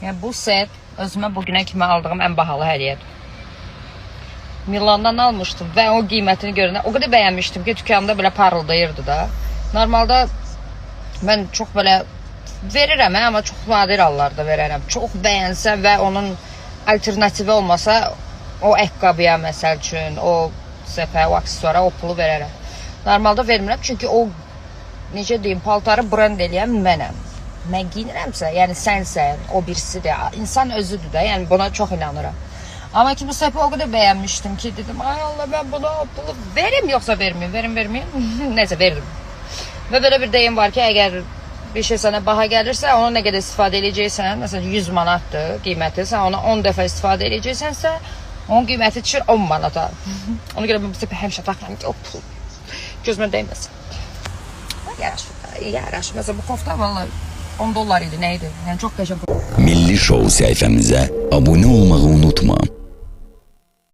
Yəni bu set özümə bugünə kimi aldığım ən bahalı hədiyyədir. Milandan almışdım və o qiymətini görəndə o qədər bəyənmişdim ki, dükanımda belə parıldayırdı da. Normalda mən çox belə verirəm, amma çox nadir hallarda verərəm. Çox bəyənsəm və onun alternativi olmasa, o ayaqqabıya məsəl üçün, o səfə, o aksesuara o pulu verərəm. Normalda vermirəm, çünki o, necə deyim, paltarı brend eləyən mənəm. Mən giyinirəmsə, yəni sənsən, o birisidir, insan özüdür də, yəni buna çox inanıram. Amma ki, bu səfə o qədər bəyənmişdim ki, dedim, ay Allah, mən buna pulu verim, yoxsa verməyim, verməyim, nəsə verdim. Və belə bir deyim var ki, əgər bir şey sənə baha gəlirsə, onu nə qədər istifadə edəcəksən, məsələn 100 manatdır qiyməti, sən onu 10 dəfə istifadə edəcəksənsə, onun qiyməti düşür 10 manata. Ona görə mən bu səfə həmişə taxıram ki, o pul gözümə dəyməsin. Yaraşır. Mesela bu kofta vallahi 10 dolar idi, neydi? Yani çok qəşəng. Milli Show sayfamıza abone olmayı unutma.